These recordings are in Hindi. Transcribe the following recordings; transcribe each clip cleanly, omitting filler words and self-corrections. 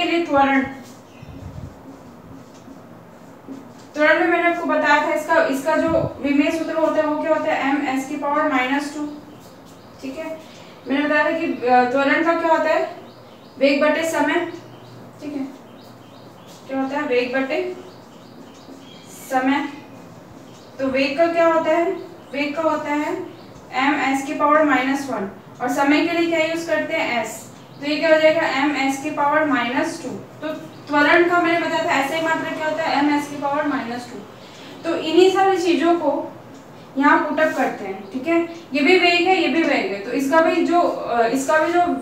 के लिए त्वरण में मैंने आपको बताया था इसका जो विमेय सूत्र होता है वो क्या होता है m s की पावर -2। ठीक है, मैंने बताया था कि त्वरण का क्या होता है वेग बटे समय। ठीक है, क्या होता है वेग बटे समय। तो वेग का क्या होता है, वेग का होता है m s की पावर -1 और समय के लिए क्या यूज करते हैं s, तो ये क्या हो जाएगा m s की पावर -2। तो त्वरण का मैंने बताया था ऐसे ही मात्रा क्या होता है m s की पावर -2। तो इन्हीं सारी चीजों को यहाँ पुटअप करते हैं। ठीक है, ये भी वेग है, ये भी वेग है, तो इसका भी जो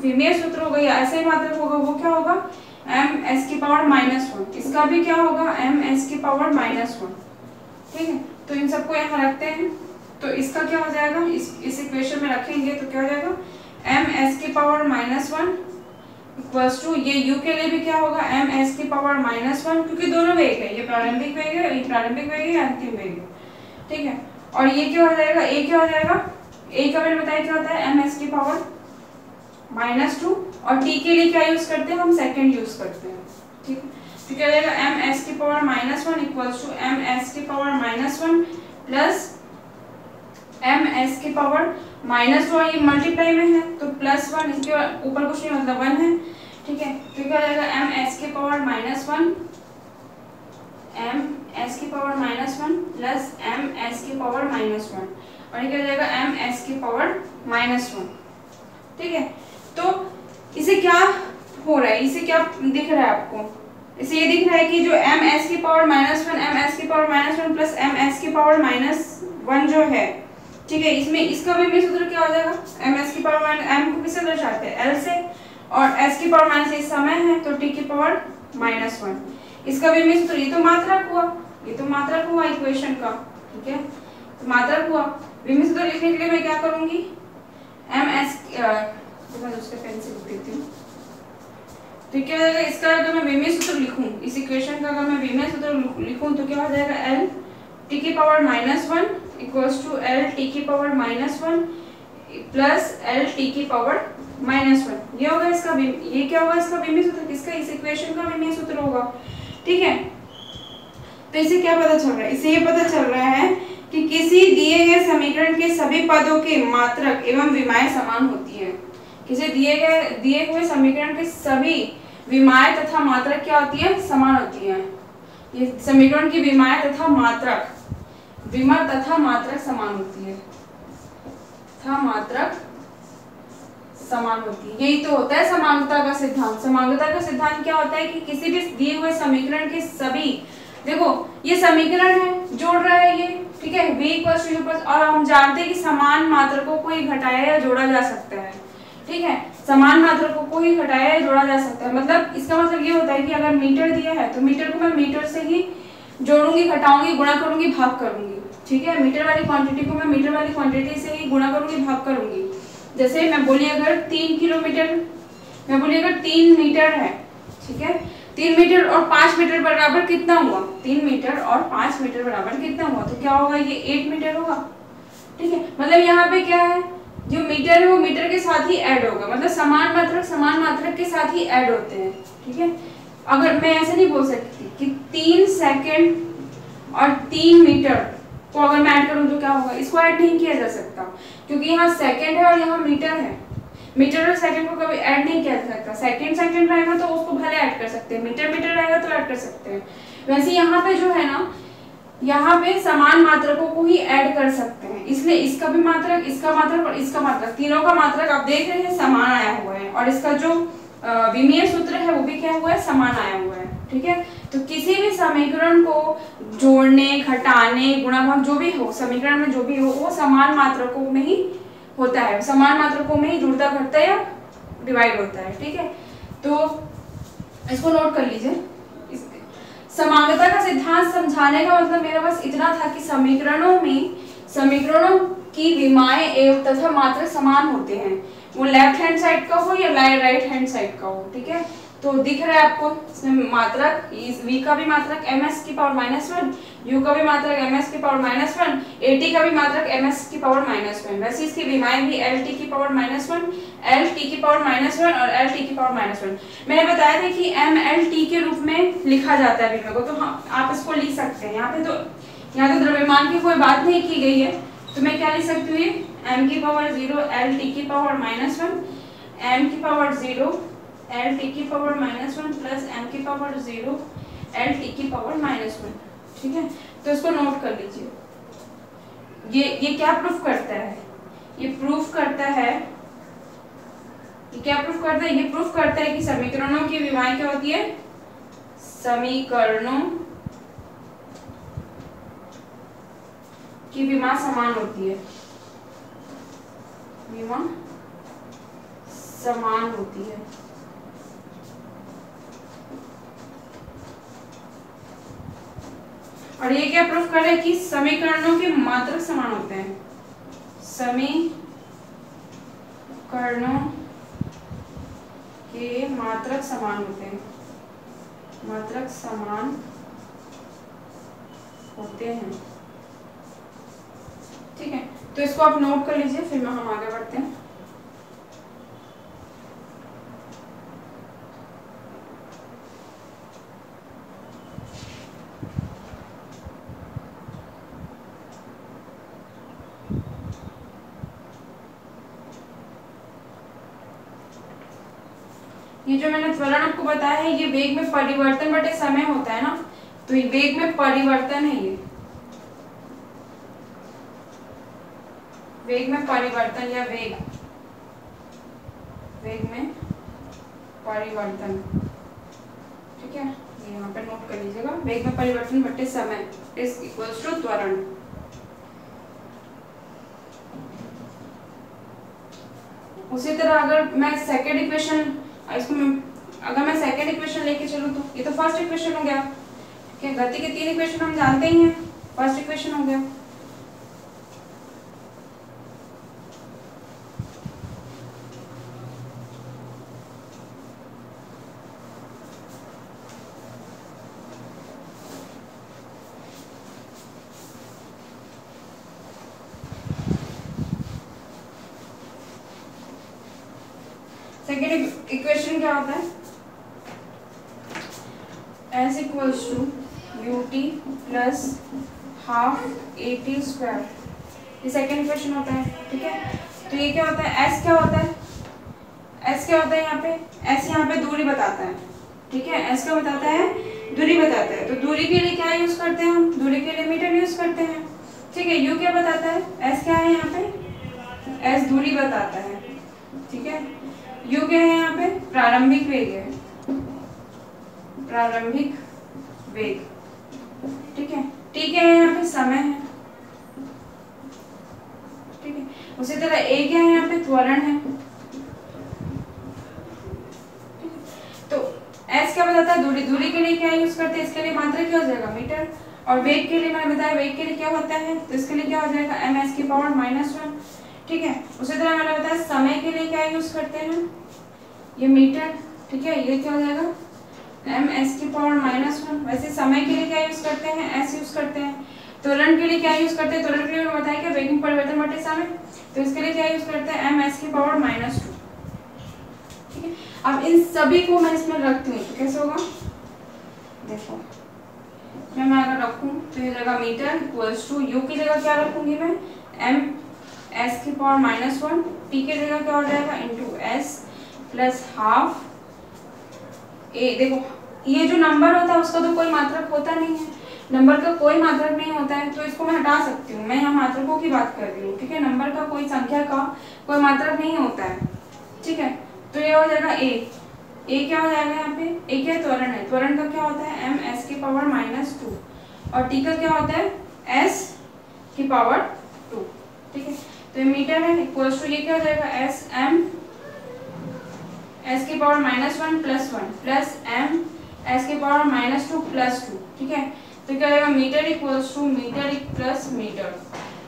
विमेय सूत्र होगा या ऐसे ही मात्रा होगा वो क्या होगा m s की पावर -1। इसका भी क्या होगा m s की पावर -1। ठीक है, तो इन सबको यहाँ रखते हैं, तो इसका क्या हो जाएगा इस इक्वेशन में रखेंगे तो क्या हो जाएगा m s की पावर -1 इक्वल्स टू ये u के लिए भी क्या होगा m s की पावर -1, क्योंकि दोनों वेग है, ये प्रारंभिक वेग है, ये प्रारंभिक वेग है, ये अंतिम वेग है। ठीक है, और ये क्या हो जाएगा a क्या हो जाएगा, a का मैंने बताया क्या होता है m s की पावर -2 और t के लिए क्या यूज करते हैं हम सेकंड यूज करते हैं। ठीक है, तो क्या हो जाएगा m s की power -1 equals to m s की पावर -1 प्लस m s की पावर -1, ये मल्टीप्लाई में है तो +1, इसके ऊपर कुछ नहीं मतलब 1 है। ठीक है, तो क्या हो जाएगा m s की पावर -1 m s की पावर -1 प्लस m s की पावर -1 और ये क्या हो जाएगा m s की पावर -1। ठीक है, तो इसे क्या हो रहा है, इसे क्या दिख रहा है आपको, इसे ये दिख रहा है कि जो ms की पावर -1 ms की पावर -1 प्लस ms की पावर -1 जो है, ठीक है, इसमें इसका विमीय सूत्र क्या हो जाएगा, ms की पावर m को किससे दर्शाते हैं, l से, और s की पावर माइनस इस समय है तो t की पावर -1, इसका विमीय सूत्र, ये तो मात्रक हुआ, ये तो मात्रक हुआ इक्वेशन का, ठीक है, तो मात्रक हुआ। विमीय सूत्र लिखने के लिए मैं क्या करूंगी, ms मैं उसके पेन से लिख देती हूँ, तो क्या हो जाएगा, इसका अगर मैं विमीय सूत्र लिखूं, इस इक्वेशन का अगर मैं विमीय सूत्र लिखूं तो क्या हो जाएगा, l t की power -1 equals to l t की पावर -1 प्लस l t की पावर -1, ये होगा इसका, ये क्या होगा इसका विमीय सूत्र, किसका, इस इक्वेशन का विमीय सूत्र होगा, ठीक है। तो इसे क्या पता चल रहा है, इसे ये पता चल रहा है कि किसी दिए गए समीकरण के सभी पदों के मात्रक एवं विमाएं समान होती है, किसी दिए हुए समीकरण के सभी विमाएं तथा मात्रक क्या होती है, समान होती है। ये समीकरण की विमाएं तथा मात्रक, विमा तथा मात्रक समान होती है, तथा मात्रक समान होती है, यही तो होता है समानता का सिद्धांत। समानता का सिद्धांत क्या होता है कि किसी भी दिए हुए समीकरण के सभी, देखो ये समीकरण है, जोड़ रहा है ये, ठीक है, v = u, और हम जानते हैं कि समान मात्रकों को ही घटाया या जोड़ा जा सकता है, ठीक है, समान मात्रकों को ही घटाया या जोड़ा जा सकता है। मतलब इसका मतलब ये होता है कि अगर मीटर दिया है तो मीटर को मैं मीटर से ही जोड़ूंगी, घटाऊंगी, गुणा करूंगी, भाग करूंगी, ठीक है, मीटर वाली क्वांटिटी को मैं मीटर वाली क्वांटिटी से ही गुणा करूंगी, भाग करूंगी। जैसे मैं बोली अगर 3 किलोमीटर, मैं बोली अगर 3 मीटर है, ठीक है, 3 मीटर और 5 मीटर बराबर कितना हुआ, 3 मीटर और 5 मीटर बराबर कितना हुआ, तो क्या होगा, ये 8 मीटर होगा, ठीक है। मतलब यहाँ पे क्या है, जो मीटर है वो मीटर के साथ ही ऐड होगा, मतलब समान मात्रक के साथ ही ऐड होते हैं, ठीक है। अगर मैं ऐसे नहीं बोल सकती कि 3 सेकंड और 3 मीटर को अगर मैं ऐड करूं तो क्या होगा, इसको ऐड नहीं किया जा सकता, क्योंकि यहाँ सेकंड है और यहाँ मीटर है, मीटर और सेकंड को कभी ऐड नहीं किया जा सकता। सेकंड रहेगा तो उसको भले ऐड कर सकते हैं, मीटर रहेगा तो ऐड कर सकते हैं। वैसे यहाँ पे जो है ना, यहाँ पे समान मात्रकों को ही ऐड कर सकते हैं, इसलिए इसका भी मात्रक, इसका मात्रक और इसका मात्रक, तीनों का मात्रक आप देख रहे हैं समान आया हुआ है, और इसका जो विमीय सूत्र है वो भी क्या हुआ है, समान आया हुआ है, ठीक है। तो किसी भी समीकरण को जोड़ने, घटाने, गुणा भाग जो भी हो, समीकरण में जो भी हो, वो समान मात्रकों में ही होता है, समान मात्रकों में ही जुड़ता घटता या डिवाइड होता है, ठीक है। तो इसको नोट कर लीजिए। समांगता का सिद्धांत समझाने का मतलब मेरा बस इतना था कि समीकरणों की विमाएं एवं तथा मात्रक समान होते हैं, वो लेफ्ट हैंड साइड का हो या राइट हैंड साइड का हो, ठीक है। तो दिख रहा है आपको इसमें मात्रक, इस v का भी मात्रक ms की पावर -1, u का भी मात्रक ms की पावर -1, at का भी मात्रक ms की पावर -1, वैसे इसकी विमाएं भी lt की पावर -1, lt की पावर -1 और lt की पावर -1। मैंने बताया था कि mlt के रूप में लिखा जाता है विमा को, तो हाँ आप इसको लिख सकते हैं। यहाँ तो द्रव्यमान की कोई बात नहीं की गई है, तो मैं क्या लिख सकती हूँ, m की पावर 0 lt की पावर -1, m की पावर 0 lt की पावर -1 प्लस m की पावर 0 lt की पावर -1, ठीक है। तो इसको नोट कर लीजिए। ये क्या प्रूफ करता है, ये प्रूफ करता है, ये क्या प्रूफ करता है, ये प्रूफ करता है कि समीकरणों की विमाएं क्या होती है, समीकरणों की विमा समान होती है, विमा समान होती है। और ये क्या प्रूफ कर रहा है कि समीकरणों के मात्रक समान होते हैं, समीकरणों के मात्रक समान होते हैं, मात्रक समान होते हैं, ठीक है। तो इसको आप नोट कर लीजिए, फिर हम आगे बढ़ते हैं। ये जो मैंने त्वरण आपको बताया है, ये वेग में परिवर्तन बटे समय होता है ना, तो ये वेग में परिवर्तन है, ये वेग में परिवर्तन या वेग में परिवर्तन, ठीक है, यहाँ पे नोट कर लीजिएगा, वेग में परिवर्तन बटे समय इज इक्वल्स टू त्वरण। उसी तरह अगर मैं सेकेंड इक्वेशन अगर मैं सेकेंड इक्वेशन लेके चलूँ तो ये तो फर्स्ट इक्वेशन हो गया। क्या गति के 3 इक्वेशन हम जानते ही हैं, फर्स्ट इक्वेशन हो गया। सेकेंड इक्वेशन क्या होता है, s equals to ut plus half at square, ये सेकेंड इक्वेशन होता है। ठीक है, तो ये क्या होता है, s क्या होता है, s क्या होता है यहाँ पे, s यहाँ पे दूरी बताता है। ठीक है, s क्या बताता है, दूरी बताता है। तो दूरी के लिए क्या यूज करते हैं हम, दूरी के लिए मीटर यूज करते हैं। ठीक है, u क्या बताता है, s क्या है यहाँ पे, s दूरी बताता है। ठीक है, u क्या है यहाँ पे, प्रारंभिक वेग है, प्रारंभिक वेग। ठीक है, t क्या है यहाँ पे, समय है। ठीक है, उसी तरह a क्या है यहाँ पे, त्वरण है। तो s क्या बताता है, दूरी, दूरी के लिए क्या यूज करते हैं, इसके लिए मात्रा क्या हो जाएगा, मीटर। और वेग के लिए मैंने बताया, वेग के लिए क्या होता है, तो इसके लिए क्या हो जाएगा, ms की पावर -1। ठीक है, उसी तरह मैंने बताया समय के लिए क्या यूज करते हैं, ये मीटर। ठीक है, ये क्या हो जाएगा, ms की पावर -1। वैसे समय के लिए क्या यूज करते हैं, s यूज करते हैं। त्वरण के लिए क्या यूज करते हैं, त्वरण के लिए मैंने बताया कि वेग में परिवर्तन बटे समय, तो इसके लिए क्या यूज करते हैं, ms की पावर -2। ठीक है, अब इन सभी को मैं इसमें रखती हूँ तो कैसे होगा, देखो मैं अगर रखूँ तो ये जगह मीटर इक्वल्स टू u की जगह क्या रखूंगी मैं, ms की पावर -1, t की जगह क्या हो जाएगा, into s plus half a। देखो ये जो नंबर होता है उसका तो कोई मात्रक होता नहीं है, नंबर का कोई मात्रक नहीं होता है, तो इसको मैं हटा सकती हूँ। मैं यहाँ मात्रकों की बात कर रही हूँ। ठीक है, नंबर का कोई संख्या का कोई मात्रक नहीं होता है। ठीक है, तो ये हो जाएगा a क्या हो जाएगा यहाँ पे, a क्या त्वरण है, त्वरण का क्या होता है, ms की पावर -2, और t का क्या होता है, s की पावर 2। ठीक है, तो ये मीटर है इक्वल्स टू ये क्या हो जाएगा, s की power -1 plus 1 plus m s की पावर -2 प्लस 2। ठीक है, तो क्या हो जाएगा, metre equals to metre plus metre.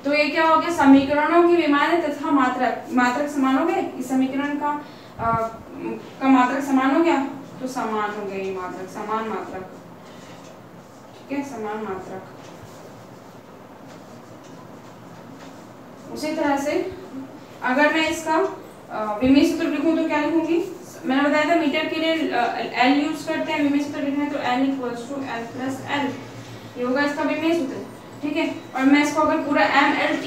तो ये क्या हो गया, समीकरणों की विमाएं तथा मात्रक, मात्रक समान हो गए, इस समीकरण का मात्रक समान हो गया, तो समान हो गई मात्रक, समान मात्रक। ठीक है, समान मात्रक। उसी तरह से अगर मैं इसका विमीय सूत्र लिखूं तो क्या लिखूंगी, मैंने बताया था मीटर के लिए L यूज करते हैं, विमीय सूत्र लिखना है तो L equals to L plus L, ये होगा इसका विमीय सूत्र। ठीक है, और मैं इसको अगर पूरा MLT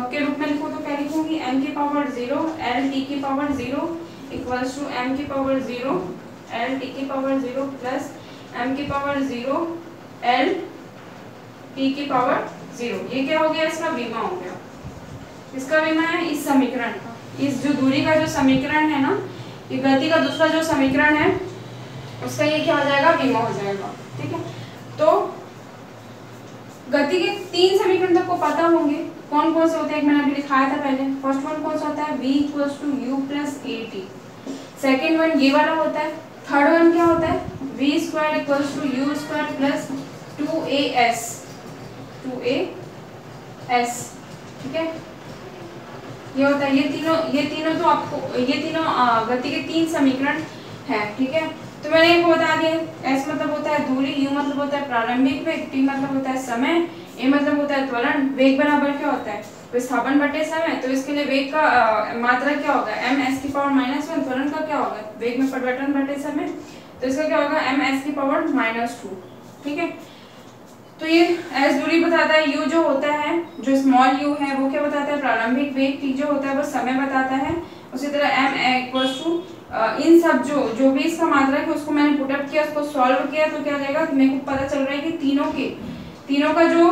के रूप में लिखूं तो क्या लिखूंगी, m की पावर 0 L t की पावर 0 इक्वल्स टू m की पावर 0 L t की पावर 0 प्लस m की पावर 0 L t की पावर 0। ये क्या हो गया, इसका विमा हो गया। इसका विमा है इस समीकरण का, इस जो दूरी का जो समीकरण है ना, ये गति का दूसरा जो समीकरण है उसका ये क्या हो जाएगा, विमा हो जाएगा। ठीक है, तो गति के 3 समीकरण तक को पता होंगे, कौन कौन से होते हैं, एक मैंने अभी दिखाया था पहले। फर्स्ट वन कौन सा होता है, v equals to u plus at। Second one ये वाला होता है। थर्ड वन क्या होता है, v square equals to u square plus 2as। ठीक है, ये होता है, ये तीनों तो आपको, ये तीनों गति के 3 समीकरण है। ठीक है, तो मैंने आपको बता दिया, s मतलब होता है दूरी, u मतलब होता है प्रारंभिक वेग, t मतलब होता है समय, a मतलब होता है त्वरण। वेग बराबर क्या होता है, विस्थापन बटे समय, तो इसके लिए वेग का मात्रा क्या होगा, ms की पावर -1। त्वरण का क्या होगा, वेग में परिवर्तन बटे समय, तो इसका क्या होगा, ms की पावर -2। ठीक है, तो ये s दूरी बताता है, u जो होता है, जो स्मॉल u है वो क्या बताता है, प्रारंभिक वेग, t जो होता है वो समय बताता है। उसी तरह m इक्वल्स टू इन सब जो भी इसका मात्रा है उसको मैंने पुट अप किया, उसको सॉल्व किया, तो क्या हो जाएगा, मेरे को पता चल रहा है कि तीनों का जो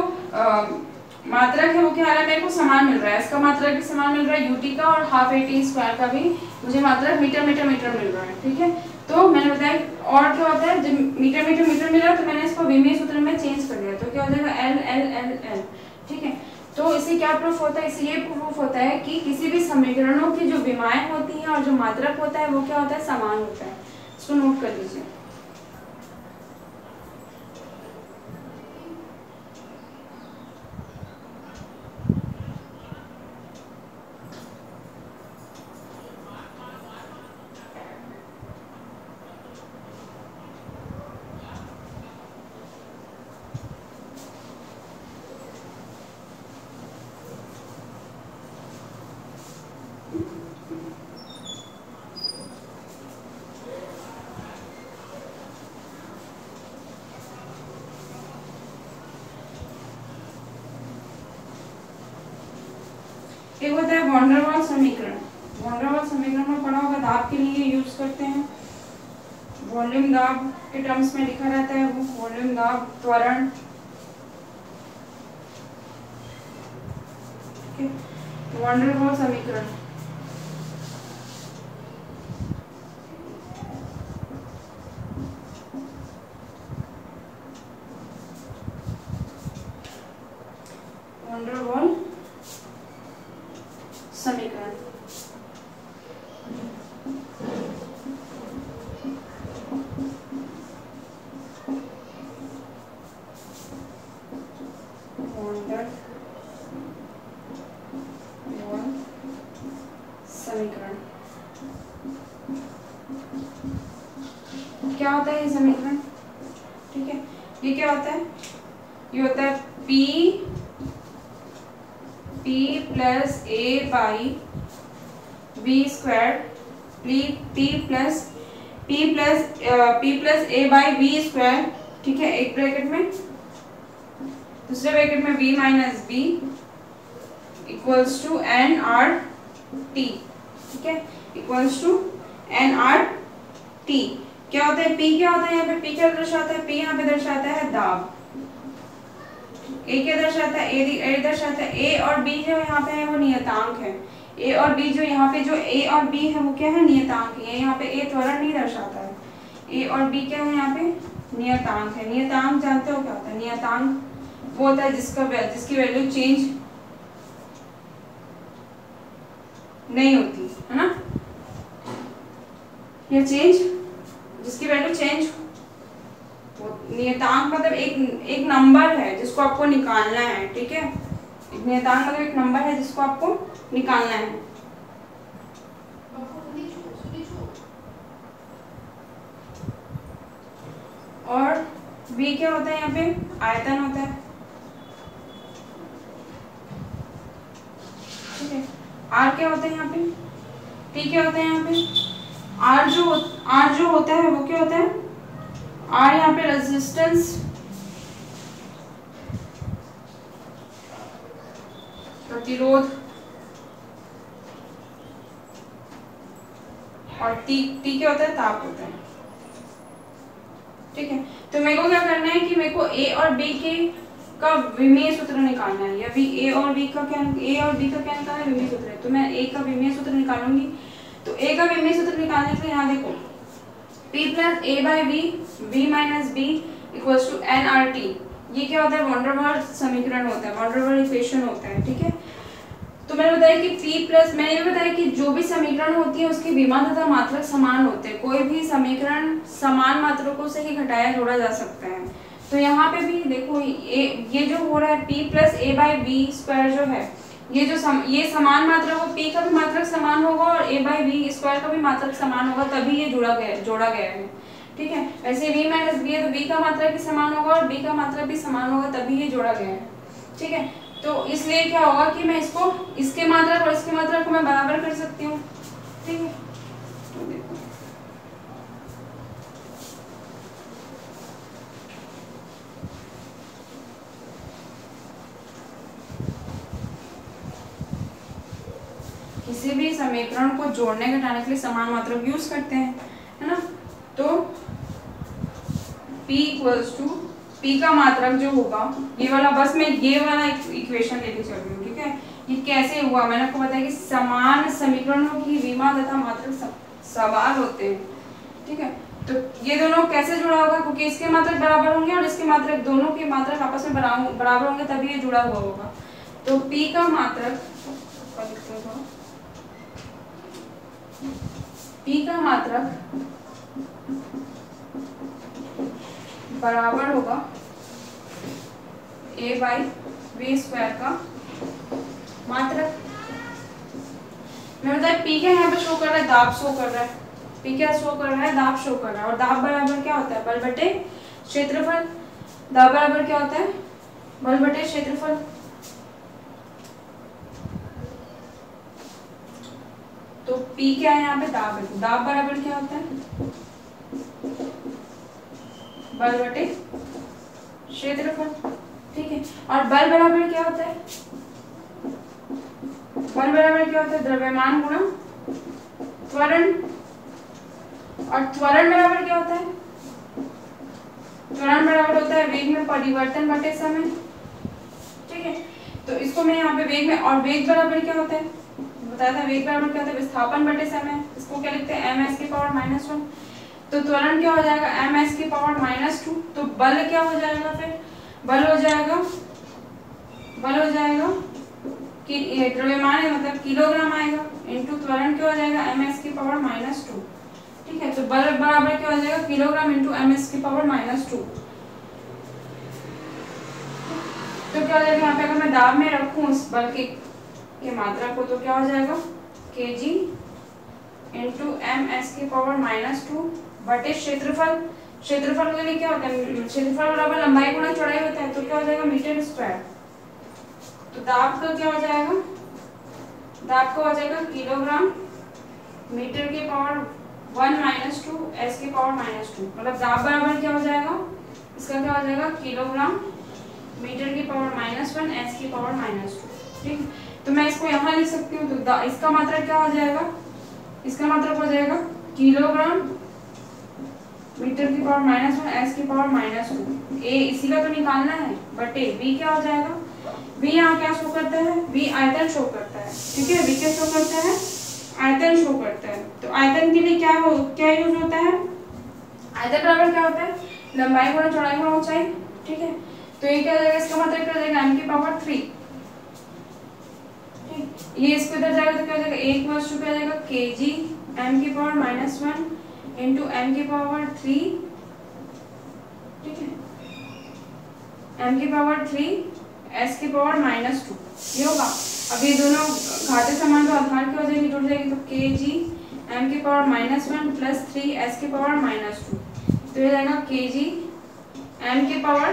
मात्रक है वो क्या आ रहा है, मेरे को समान मिल रहा है। इसका मात्रक भी समान मिल रहा है ut का, और हाफ at स्क्वायर का भी मुझे मात्रक मीटर मिल रहा है। ठीक है, तो मैंने बताया, और क्या होता है, जब मीटर मीटर मीटर मिला तो मैंने इसको विमीय सूत्र में चेंज कर दिया, तो क्या हो जाएगा एल एल एल एल। ठीक है, तो इससे क्या प्रूफ होता है, इससे ये प्रूफ होता है कि किसी भी समीकरणों की जो विमाएं होती हैं और जो मात्रक होता है वो क्या होता है, समान होता है। इसको नोट कर लीजिए। एक होता है वॉन डेर वाल्स समीकरण। वॉन डेर वाल्स समीकरण में पढ़ा होगा, दाब के लिए यूज करते हैं। वॉल्यूम दाब के टर्म्स में लिखा रहता है वो, वॉल्यूम दाब, त्वरण। वॉन डेर वाल्स समीकरण वॉन डेर वाल्स समीकरण वॉन डेर वाल्स समीकरण क्या होता है ये समीकरण? ठीक है, ये क्या होता है, ये होता है P plus a by b square, P plus a by b square. ठीक है, एक ब्रैकेट में, दूसरे ब्रैकेट में b minus b equals to n r t. ठीक है, equals to n r t. क्या होता है P, क्या होता है यहाँ पे P क्या दर्शाता है, P यहाँ पे दर्शाता है दाब। A क्या दर्शाता है, A दर्शाता है A और B जो यहाँ पे है वो नियतांक है। A और B जो यहाँ पे जो A और B है वो क्या है, नियतांक है। यहाँ पे A त्वरण नहीं दर्शाता है, A और B क्या है यहाँ पे, नियतांक है। नियतांक जानते हो क्या होता है, नियतांक वो होता है जिसकी वैल्यू चेंज नहीं होती है ना, या चेंज, जिसकी वैल्यू चेंज। नियतांक मतलब एक नंबर है जिसको आपको निकालना है। ठीक है, नियतांक मतलब एक नंबर है जिसको आपको निकालना है। और v क्या होता है यहाँ पे, आयतन होता है। ठीक है, r क्या होता है यहाँ पे, t क्या होता है यहाँ पे, r जो होता है वो क्या होता है, R यहाँ पे रेजिस्टेंस, प्रतिरोध, और T क्या होता है, ताप होता है। ठीक है, तो मेरे को क्या करना है कि मेरे को A और B का विमीय सूत्र निकालना है, या A और B का क्या निकालना है, विमीय सूत्र है। तो मैं A का विमीय सूत्र निकालूंगी। तो A का विमीय सूत्र निकालने के लिए यहाँ देखो, P plus a by b, b minus b equals to n r t. ये क्या होता है, वॉन डेर वाल्स समीकरण होता है, वॉन डेर वाल्स इक्वेशन होता है। ठीक है, तो मैंने बताया कि P प्लस, मैंने ये बताया कि जो भी समीकरण होती है उसकी विमा तथा मात्रक समान होते हैं। कोई भी समीकरण समान मात्रकों से ही घटाया जोड़ा जा सकता है। तो यहाँ पे भी देखो ये जो हो रहा है P plus a by b square जो है, ये समान मात्रक हो, P का भी मात्रक समान होगा और a बाई बी स्क्वायर का भी मात्रक समान होगा, तभी ये जोड़ा गया है। ठीक है, वैसे v माइनस बी है तो v का मात्रक भी समान होगा और b का मात्रक भी समान होगा, तभी ये जोड़ा गया है। ठीक है, तो इसलिए क्या होगा कि मैं इसके मात्रक और इसके मात्रक को मैं बराबर कर सकती हूँ। ठीक है, तो देखो किसी भी समीकरण को जोड़ने घटाने के लिए समान मात्रक यूज करते हैं, है ना। तो P इक्वल्स टू, P का मात्रक जो होगा ये वाला, बस मैं ये वाला इक्वेशन लेके चल रही हूँ। ठीक है, ये कैसे हुआ, मैंने आपको बताया कि समान समीकरणों की विमा तथा मात्रक सवाल होते हैं। ठीक है, तो ये दोनों कैसे जुड़ा होगा, क्योंकि इसके मात्रक बराबर होंगे और इसके मात्रक, दोनों के मात्रक आपस में बराबर होंगे तभी ये जुड़ा हुआ होगा। तो P का मात्रक, P का मात्रक बराबर होगा A बाई V स्क्वायर का मात्रक। मैं बताया P क्या यहाँ पे शो कर रहा है, दाब शो कर रहा है। P क्या शो कर रहा है, दाब शो कर रहा है। और दाब बराबर क्या होता है, बल बटे क्षेत्रफल। दाब बराबर क्या होता है, बल बटे क्षेत्रफल। तो P क्या है यहाँ पे, दाब है। दाब बराबर क्या होता है, बल बटे क्षेत्रफल। ठीक है, और बल बराबर क्या होता है, बल बराबर क्या होता है, द्रव्यमान गुणा त्वरण। और त्वरण बराबर क्या होता है, त्वरण बराबर होता है वेग में परिवर्तन बटे समय। ठीक है, तो इसको मैं यहाँ पे वेग में, और वेग बराबर क्या होता है बताया था, वेग बराबर क्या होता है, विस्थापन बटे समय। इसको क्या लिखते हैं, ms की पावर -1। तो त्वरण क्या हो जाएगा, ms की पावर -2। तो बल क्या हो जाएगा, फिर बल हो जाएगा कि द्रव्यमान है मतलब किलोग्राम आएगा, इनटू त्वरण क्या हो जाएगा, ms की पावर -2। ठीक है, तो बल बराबर क्या हो जाएगा, किलोग्राम इनटू ms की पावर -2। तो क्या हो जाएगा, यहाँ पे अगर मैं दाब में रखूं उस बल के मात्रा को, तो क्या हो जाएगा, kg इंटू ms की पावर -2 बटे क्षेत्रफल। क्षेत्रफल के लिए क्या होता है, क्षेत्रफल बराबर लंबाई गुणा चौड़ाई होता है। तो क्या हो जाएगा, मीटर स्क्वायर। तो दाब का क्या हो जाएगा, दाब का हो जाएगा किलोग्राम मीटर की पावर 1 - 2 s की पावर -2। मतलब दाब बराबर क्या हो जाएगा, इसका क्या हो जाएगा, किलोग्राम मीटर की पावर -1 s की पावर -2। ठीक, तो मैं इसको यहाँ लिख सकती हूँ। तो इसका मात्रक क्या हो जाएगा, इसका मात्रक हो जाएगा किलोग्राम मीटर की पावर -1 s की पावर -2। a इसी का तो निकालना है, बटे v क्या हो जाएगा, v यहाँ क्या शो करता है, v आयतन शो करता है। ठीक है, v क्या शो करता है, आयतन शो करता है। तो आयतन के लिए क्या यूज होता है, आयतन बराबर क्या होता है, लंबाई गुणा चौड़ाई गुणा ऊंचाई। ठीक है, तो ये क्या हो जाएगा, इसका मात्रक क्या हो जाएगा, m की पावर 3। ये इसको इधर जाएगा तो क्या हो जाएगा, 1 + 2 क्या हो जाएगा, kg m की पावर -1 इंटू m की पावर 3। ठीक है, m की पावर 3 s की पावर -2 ये होगा। अब ये दोनों घातीय समान तो आधार की हो जाएगी, जुड़ जाएगी। तो kg m की पावर -1 प्लस 3 s की पावर -2। तो ये जाएगा kg m की पावर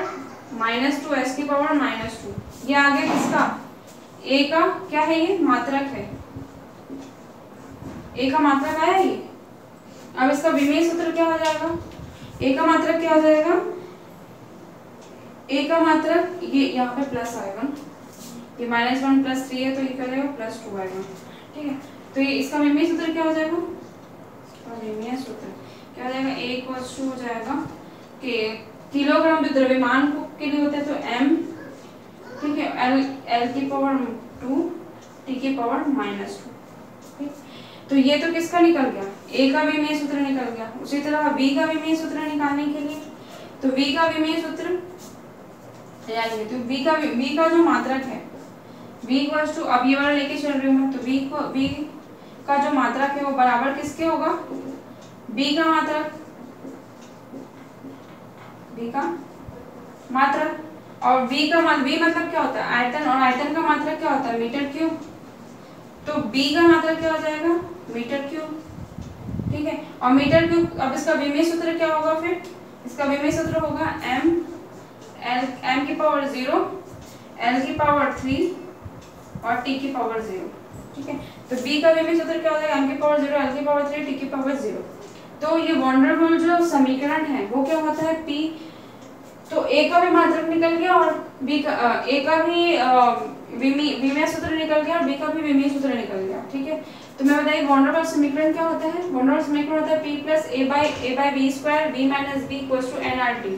-2 s की पावर -2। ये आगे किसका, a का क्या है, ये मात्रक है, a का मात्रक आया ये। अब इसका विमेय सूत्र क्या हो जाएगा, a का मात्रक क्या हो जाएगा, a का मात्रक ये यहाँ पे प्लस आएगा, ये -1 + 3 है तो ये क्या हो जाएगा, +2 आएगा। ठीक है, तो ये इसका विमेय सूत्र क्या हो जाएगा, विमेय सूत्र क्या हो जाएगा, a = हो जाएगा कि किलोग्राम जो द्रव्यमान के लिए होता है तो m। ठीक है, l की पावर 2 t की पावर -2। ठीक, तो ये तो किसका निकल गया, a का विमेय सूत्र निकल गया। उसी तरह v का विमेय सूत्र निकालने के लिए, तो v का विमेय सूत्र जाएंगे, तो v का जो मात्रक है, v = अब ये वाला लेके चल रही हूँ, तो v का जो मात्रक है वो बराबर किसके होगा, v का मात्रक, v का मात्रक। और v मतलब क्या होता है, आयतन, और आयतन का मात्रक क्या होता है, मीटर क्यूब। तो b का मात्रक क्या हो जाएगा, मीटर क्यूब। ठीक है, और मीटर क्यूब, अब इसका विमेय सूत्र क्या होगा, फिर इसका विमेय सूत्र होगा m की पावर 0 l की पावर 3 और t की पावर 0। ठीक है, तो b का विमेय सूत्र क्या हो जाएगा, m की पावर 0 l की पावर 3 t की पावर 0। तो ये वॉन डेर वाल जो समीकरण है वो क्या होता है, p। तो a का भी मात्रक निकल गया और b का a का भी विमेय सूत्र निकल गया और b का भी विमेय सूत्र निकल गया। ठीक है, तो मैं बताइए वॉन डेर वाल समीकरण क्या होता है, वॉन डेर वाल समीकरण होता है p + a/v² v - b = nRT।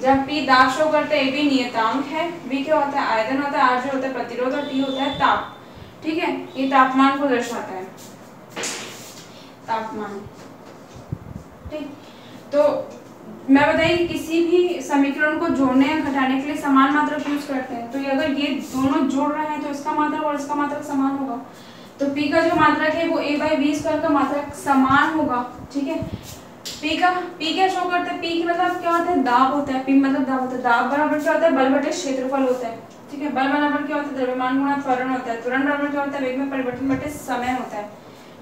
जब p दाब शो करता है, a नियतांक है, v क्या होता है, आयतन होता है, r जो होता है प्रतिरोध और t होता है ताप। ठीक है, ये तापमान को दर्शाता है, तापमान। ठीक, तो मैं बताइए किसी भी समीकरण को जोड़ने या घटाने के लिए समान मात्रक यूज करते हैं। तो अगर ये दोनों जोड़ रहे हैं तो इसका मात्रक और इसका मात्रक समान होगा। तो p का जो मात्रक है वो a/v² का मात्रक समान होगा। ठीक है, p क्या शो करता है, p की मतलब क्या होता है, दाब होता है। p मतलब दाब होता है। दाब बराबर क्या होता है, बल बटे क्षेत्रफल होता है। ठीक है, बल बराबर क्या होता है, द्रव्यमान गुणा त्वरण होता है। त्वरण बराबर क्या होता है, वेग में परिवर्तन बटे समय होता है।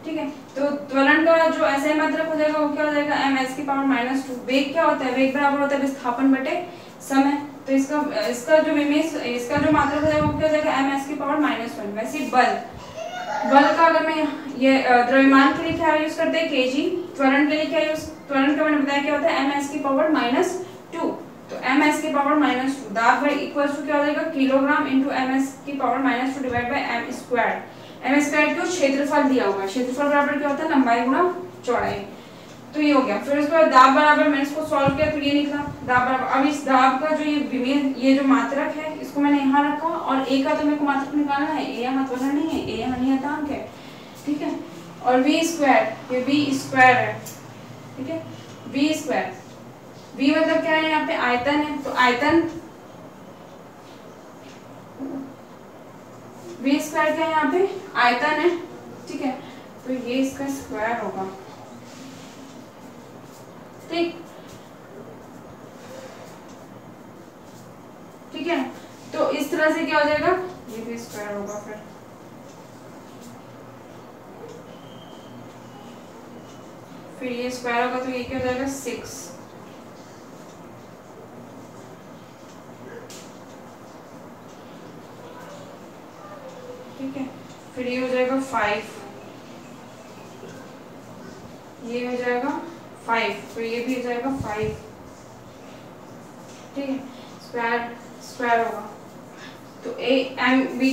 ठीक है, तो त्वरण का जो ऐसा ही मात्रक हो जाएगा वो क्या हो जाएगा, ms⁻²। वेग क्या होता है, वेग बराबर होता है विस्थापन बटे समय। तो इसका जो मात्रक हो जाएगा वो क्या हो जाएगा, ms⁻⁻1। वैसे बल का अगर मैं ये द्रव्यमान के लिए क्या यूज करते हैं, kg। त्वरण के लिए क्या यूज, त्वरण का मैंने बताया क्या होता है, ms⁻²। तो ms⁻²। दाब इक्वल टू क्या हो जाएगा, kilogram into ms⁻² divide by m²। क्यों, क्षेत्रफल दिया हुआ है। क्षेत्रफल बराबर क्या होता है, लंबाई गुणा चौड़ाई। तो ये हो गया। फिर उसके बाद दाब बराबर, मैंने इसको सॉल्व किया तो ये निकला दाब बराबर। अब इस दाब का जो ये जो मात्रक है इसको मैंने यहाँ रखा और a का तो मेरे को मात्रक निकालना है। a यहाँ त्वरण नहीं है, a यहाँ नियतांक है। ठीक है, और v², ये v² है। ठीक है, v², v मतलब क्या है, यहाँ पे आयतन है। तो आयतन v² क्या है, यहाँ पे आयतन है। ठीक है, तो ये इसका स्क्वायर होगा। ठीक है, तो इस तरह से क्या हो जाएगा, ये भी स्क्वायर होगा। फिर ये स्क्वायर होगा तो ये क्या हो जाएगा, 6। ठीक है, फिर ये हो जाएगा 5, ये हो जाएगा 5, तो ये भी हो जाएगा 5। ठीक है, स्क्वायर होगा तो v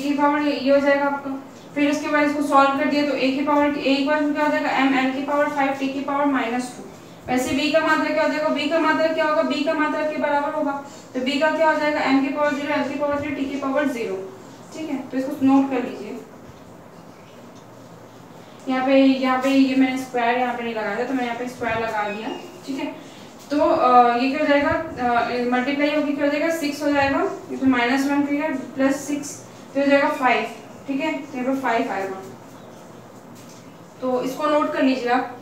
की पावर ये हो जाएगा आपका। फिर उसके बाद इसको सॉल्व कर दिया तो a की पावर क्या हो जाएगा, ml की पावर 5 t की पावर -2। वैसे b का मात्रक क्या हो जाएगा, b का मात्रक क्या होगा, b का मात्रक के बराबर होगा। तो b का क्या हो जाएगा, m की पावर 0, l की पावर 3, t की पावर 0। ठीक है, तो इसको नोट कर लीजिए। यहाँ पे ये मैंने स्क्वायर यहाँ पे नहीं लगाया था तो मैं यहाँ पे स्क्वायर लगा दिया। ठीक है, तो ये क्या हो जाएगा, मल्टीप्लाई होगी क्या हो जाएगा, 6 हो जाएगा। ये तो -1 ठीक है, +6 तो हो जाएगा 5। ठीक है, तो यहाँ पे 5 आएगा। तो इसको नोट कर लीजिए आप।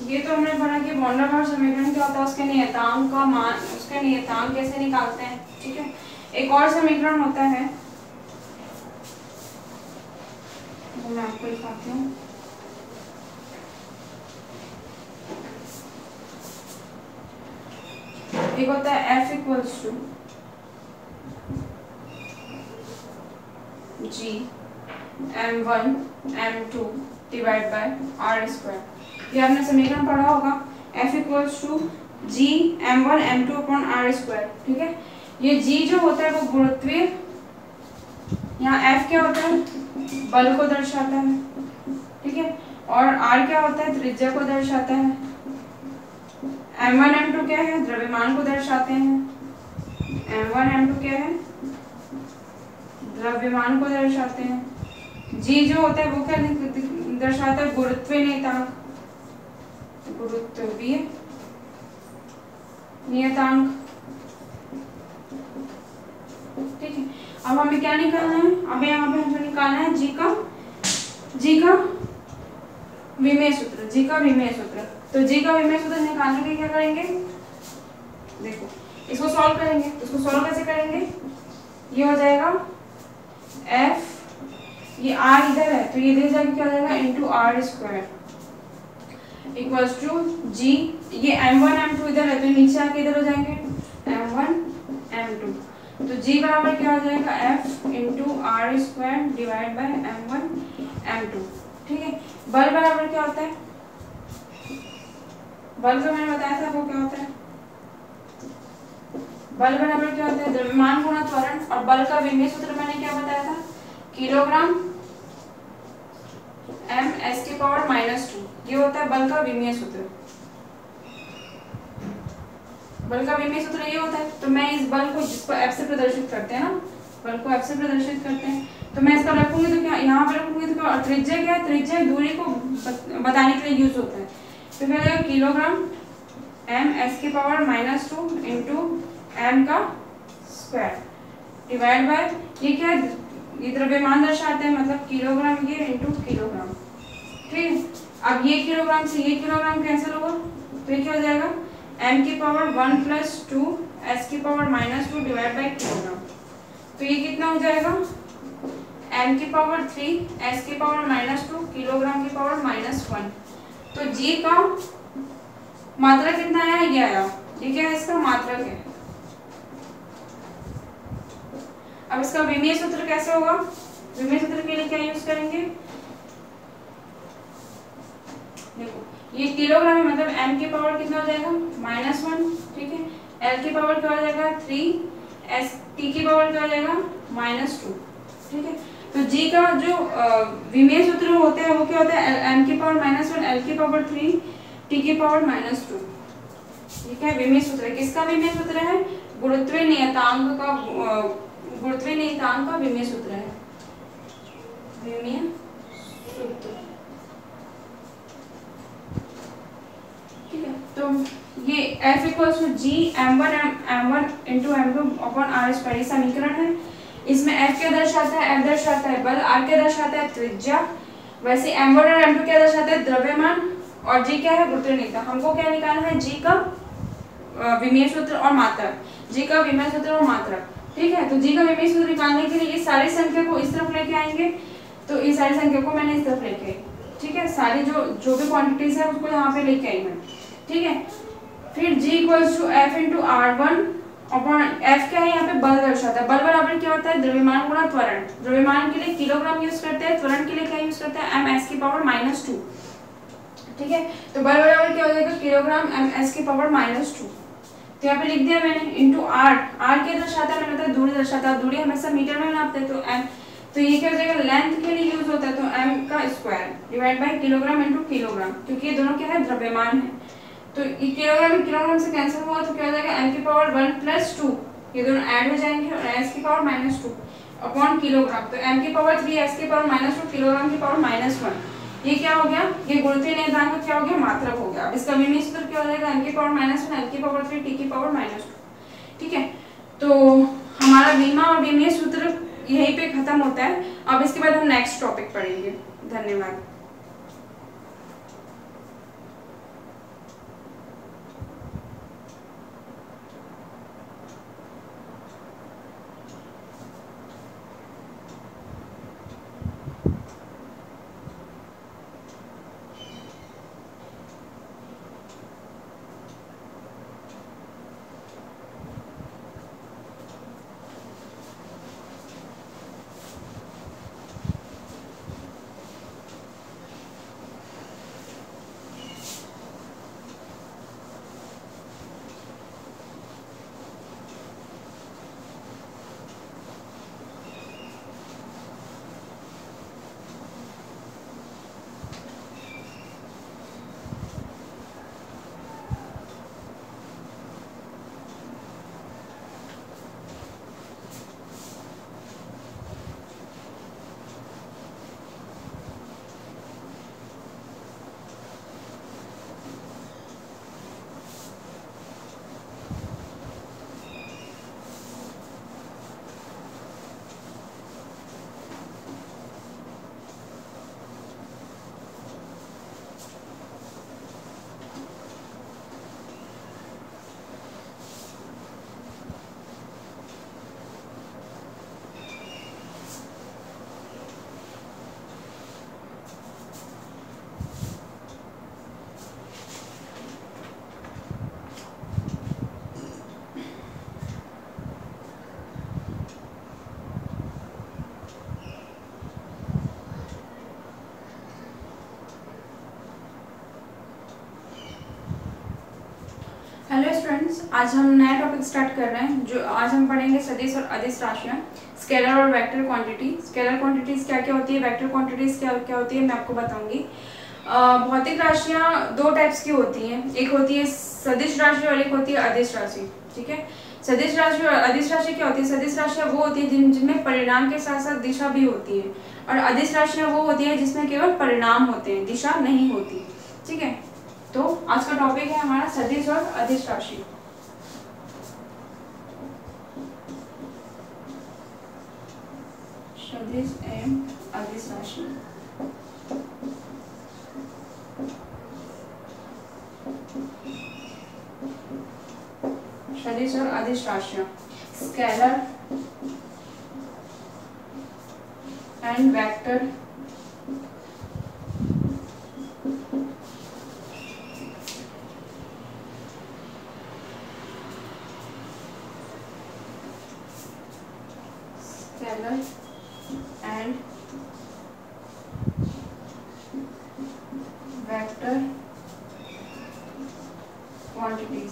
ये तो हमने पढ़ा कि वॉन डेर वाल्स समीकरण क्या होता है, उसके नियतांक का मान, उसके नियतांक कैसे निकालते हैं। ठीक है, एक और समीकरण होता है, मैं आपको दिखाती हूँ। एक होता है F equals to G m1 m2 divide by r²। ये आपने समीकरण पढ़ा होगा, F equals to G m1 m2 upon r²। ठीक है, ये G जो होता है वो गुरुत्वीय, यहाँ F क्या होता है, बल को दर्शाता है। ठीक है, और R क्या होता है, त्रिज्या को दर्शाता है। m1 m2 क्या है, द्रव्यमान को दर्शाते हैं। m1 m2 क्या है, द्रव्यमान को दर्शाते हैं। G जो होता है वो क्या दर्शाता है, गुरुत्वीय नियतांक, गुरुत्वीय नियतांक। ठीक है, अब हमें क्या निकालना है, अब यहाँ पे हमें निकालना है G का विमेय सूत्र। G का विमेय सूत्र, तो G का विमेय सूत्र निकालने के क्या करेंगे, देखो इसको सॉल्व करेंगे, तो इसको सॉल्व कैसे करेंगे, ये हो जाएगा f, ये r इधर है तो ये इधर जाके क्या हो जाएगा into r square equals to g, ये m1 m2 इधर है तो नीचे आके इधर हो जाएंगे m1 m2, तो g बराबर क्या हो जाएगा f into r square divide by m1 m2। ठीक है, बल बराबर क्या होता है, बल का मैंने बताया था वो क्या होता है, बल बराबर क्या होता है द्रव्यमान गुणा त्वरण, और बल का विमीय सूत्र मैंने क्या बताया था, किलोग्राम m s की पावर -2, ये होता है बल का विमीय सूत्र। बल का विमीय सूत्र ये होता है, तो मैं इस बल को जिसको F से प्रदर्शित करते हैं ना, बल को F से प्रदर्शित करते हैं, तो मैं इसका रखूंगी तो क्या यहाँ पे रखूंगी तो क्या, त्रिज्या क्या है, त्रिज्या दूरी को बताने के लिए यूज होता है, तो क्या होगा किलोग्राम m s की पावर -2 इंटू m का स्क्वायर डिवाइड बाय, ये क्या है, ये द्रव्यमान दर्शाते हैं, मतलब किलोग्राम ये इंटू किलोग्राम। ठीक है, अब ये किलोग्राम से ये किलोग्राम कैंसिल होगा, तो ये क्या हो जाएगा m की पावर 1 + 2 s की पावर -2 डिवाइड बाय किलोग्राम, तो ये कितना हो जाएगा m की पावर 3 s की पावर -2 किलोग्राम की पावर -1, तो g का मात्रा कितना आया, ये आया, ये क्या है इसका मात्रक है। अब इसका विमीय सूत्र कैसे होगा, विमीय सूत्र के लिए क्या यूज करेंगे, देखो ये किलोग्राम है मतलब m की पावर कितना हो जाएगा -1, ठीक है, l की पावर क्या हो जाएगा 3, s t की पावर क्या हो जाएगा -2, ठीक है, तो g का जो विमीय सूत्र होते हैं वो क्या होता है m की पावर -1, l की पावर 3, t की पावर -2, ठीक है, विमीय सूत्र किसका विमीय सूत्र है, गुरुत्वीय नियतांक का, गुरुत्वीय नियतांक का विमीय सूत्र है, विमीय सूत्र। ठीक है, तो ये F = G m1 into m2 upon r square, ये समीकरण है, इसमें F क्या दर्शाता है, F दर्शाता है बल, R क्या दर्शाता है त्रिज्या, वैसे m1 और m2 क्या दर्शाता है द्रव्यमान, और G क्या है गुरुत्वीय नियतांक। हमको क्या निकालना है, G का विमीय सूत्र और मात्रक, G का विमीय सूत्र और मात्रक। ठीक है, तो G का विमीय सूत्र निकालने के लिए ये सारी संख्या को इस तरफ लेके आएंगे, तो ये सारी संख्या को मैंने इस तरफ लेके आई, ठीक है, सारी जो भी क्वांटिटीज है उसको यहाँ पे लेके आई मैं। ठीक है, फिर G = F × R1 upon F क्या है यहाँ पे बल दर्शाता है, बल बराबर क्या होता है द्रव्यमान गुणा त्वरण, द्रव्यमान के लिए किलोग्राम यूज करते हैं, त्वरण के लिए क्या यूज करते हैं m s की पावर -2। ठीक है, तो बल बराबर क्या हो जाएगा किलोग्राम m s की पावर -2, तो यहाँ पे लिख दिया मैंने इंटू r, r क्या दर्शाता है मैंने बताया दूरी दर्शाता है, दूरी हमेशा मीटर में नापते हैं, तो m, तो ये क्या हो जाएगा लेंथ के लिए यूज होता है, तो m का square divide bye kilogram into kilogram, क्योंकि ये दोनों क्या है द्रव्यमान है, तो ये किलोग्राम से कैंसिल हुआ तो क्या हो जाएगा m की पावर 1 + 2, ये दोनों ऐड हो जाएंगे, और s की पावर -2 अपॉन किलोग्राम, तो m की पावर 3 s की पावर -2 किलोग्राम की पावर -1, ये क्या हो गया, ये गुरुत्वीय नियतांक का क्या हो गया मात्रक हो गया। अब इसका विमीय सूत्र क्या हो जाएगा m की पावर -1 l की पावर 3 t की पावर -2। ठीक है, तो हमारा विमा और विमीय सूत्र यहीं पे खत्म होता है। अब इसके बाद हम नेक्स्ट टॉपिक पढ़ेंगे। धन्यवाद। फ्रेंड्स, आज हम नया टॉपिक स्टार्ट कर रहे हैं। जो आज हम पढ़ेंगे सदिश और अदिश राशियाँ, स्केलर और वेक्टर क्वांटिटी। स्केलर क्वांटिटीज क्या क्या होती है, वेक्टर क्वांटिटीज क्या क्या होती है, मैं आपको बताऊंगी। भौतिक राशियाँ दो टाइप्स की होती हैं, एक होती है सदिश राशि और एक होती है अदिश राशि। ठीक है, सदिश राशि और अदिश राशि क्या होती है? सदिश राशियाँ वो होती है जिनमें परिणाम के साथ साथ दिशा भी होती है, और अदिश राशियाँ वो होती है जिसमें केवल परिणाम होते हैं, दिशा नहीं होती। ठीक है, तो आज का टॉपिक है हमारा सदिश और अदिश राशि। सदिश एवं अदिश राशि। सदिश और अदिश राशियाँ, scalar and vector scalar and vector quantities.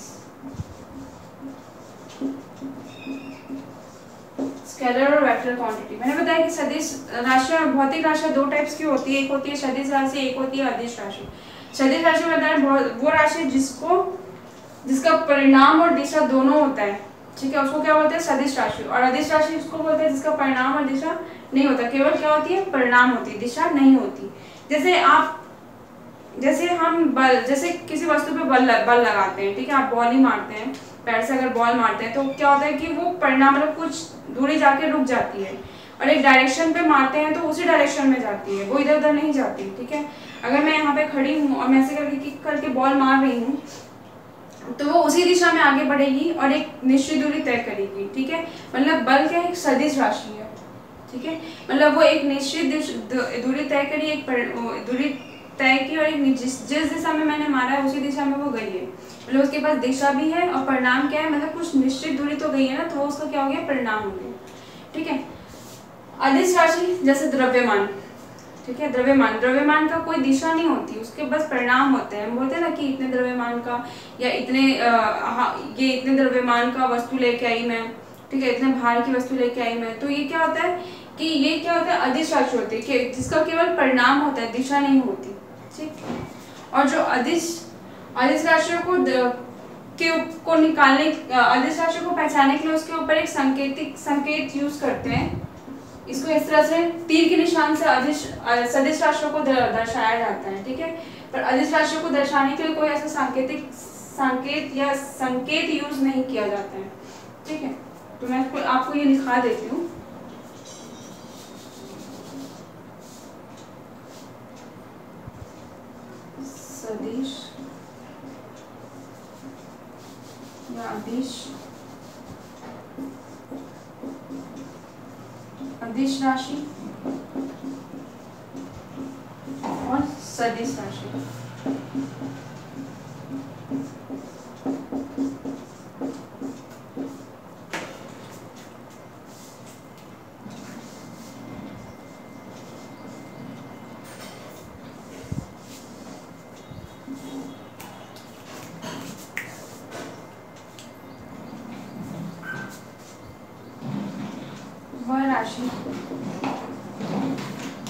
Scalar और वेक्टर क्वांटिटी, मैंने बताया कि सदिश राशियाँ, भौतिक राशियाँ दो टाइप्स की होती है, एक होती है सदिश राशि, एक होती है अदिश राशि। सदिश राशि में बताया वो राशि जिसका परिणाम और दिशा दोनों होता है। ठीक है, उसको क्या बोलते हैं? सदिश राशि। और अदिश राशि उसको बोलते हैं जिसका परिणाम और दिशा नहीं होता, केवल क्या होती है? परिणाम होती है, दिशा नहीं होती। जैसे किसी वस्तु पे बल लगाते हैं, ठीक है, आप बॉल ही मारते हैं, पैर से अगर बॉल मारते हैं तो क्या होता है कि वो परिणाम मतलब कुछ दूरी जाके रुक जाती है, और एक डायरेक्शन पे मारते हैं तो उसी डायरेक्शन में जाती है, वो इधर उधर नहीं जाती। ठीक है, अगर मैं यहाँ पे खड़ी हूँ और मैं ऐसे करके किक करके बॉल मार रही हूँ तो वो उसी दिशा में आगे बढ़ेगी और एक निश्चित दूरी तय करेगी। ठीक है, मतलब बल क्या है? एक सदिश राशि है। ठीक है, मतलब वो एक निश्चित दूरी तय करी, एक दूरी तय की, और एक जिस दिशा में मैंने मारा है उसी दिशा में वो गई है, मतलब उसके पास दिशा भी है और परिणाम क्या है, मतलब कुछ निश्चित दूरी तो गई है ना, तो वो उसका क्या हो गया? परिणाम हो गया। ठीक है, अदिश राशि जैसे द्रव्यमान। ठीक है, द्रव्यमान का कोई दिशा नहीं होती, उसके बस परिणाम होते हैं। हम बोलते हैं ना कि इतने द्रव्यमान का या ये इतने द्रव्यमान का वस्तु लेके आई मैं, ठीक है, इतने भार की वस्तु लेके आई मैं, तो ये क्या होता है कि ये क्या होता है? अदिश राशि होती है, जिसका केवल परिणाम होता है, दिशा नहीं होती। ठीक, और जो अदिश राशियों को निकालने, अदिश राशियों को पहचानने के लिए उसके ऊपर एक संकेत यूज करते हैं। इसको इस तरह से तीर के निशान से सदिश राशियों को दर्शाया जाता है। ठीक है, पर अदिश राशियों को दर्शाने के लिए कोई ऐसा संकेत यूज नहीं किया जाता है। ठीक है, तो मैं आपको ये लिखा देती हूँ। सदिश या अदिश राशि और सदिश राशि।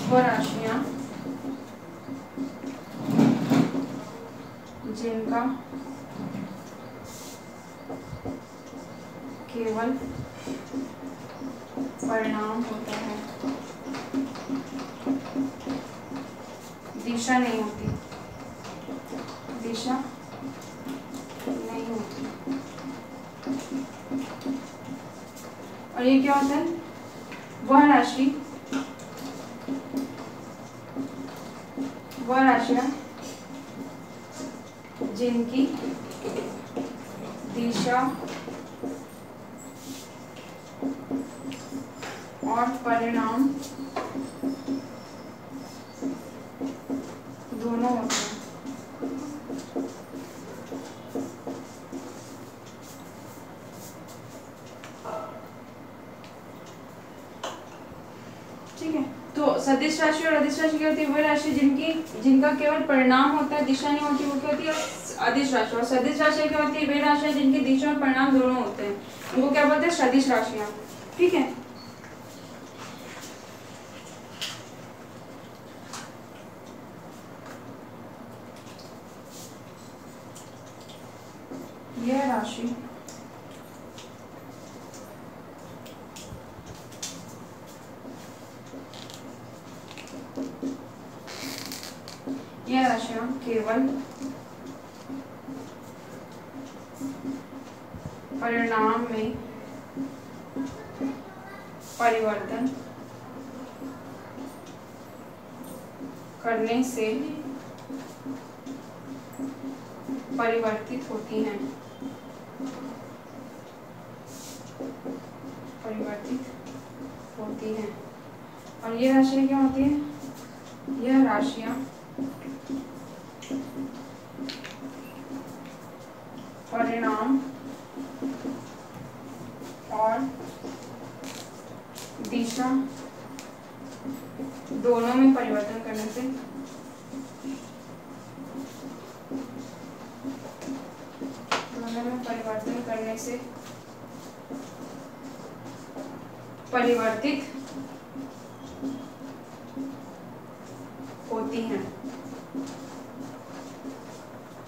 वह राशियाँ जिनका केवल परिणाम होता है, दिशा नहीं होती, और ये क्या होता है? वह राशियाँ जिनकी दिशा और परिणाम दोनों होते हैं। ठीक है, तो सदिश राशि और अदिश राशि क्या होती है? वह राशि जिनका केवल परिणाम होता है, दिशा नहीं होती, वो क्या होती है? अदिश राशि। और सदिश राशि क्या होती है? वे राशि जिनकी दिशा और परिणाम दोनों होते हैं, उनको क्या बोलते हैं? सदिश राशियां। ठीक है, यह राशि यह राशियां केवल परिणाम में परिवर्तन करने से परिवर्तित होती हैं। और ये राशियां क्या होती हैं? यह राशियां परिणाम और दिशा दोनों में परिवर्तन करने से परिवर्तित होती हैं।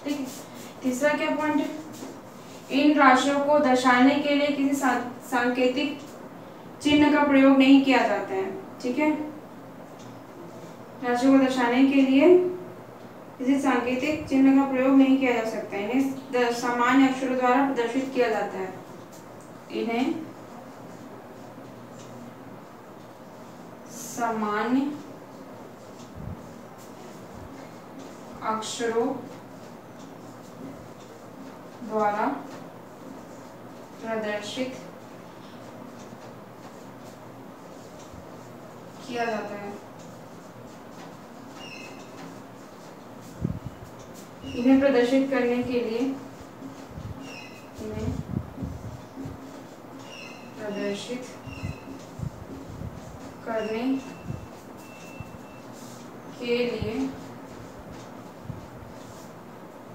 ठीक है, तीसरा क्या पॉइंट है? इन राशियों को दर्शाने के लिए किसी सांकेतिक चिन्ह का प्रयोग नहीं किया जाता है। ठीक है, राशियों को दर्शाने के लिए किसी सांकेतिक चिन्ह का प्रयोग नहीं किया जा सकता है। इन्हें सामान्य अक्षरों द्वारा प्रदर्शित किया जाता है। इन्हें सामान्य अक्षरों द्वारा प्रदर्शित किया जाता है। इन्हें प्रदर्शित करने के लिए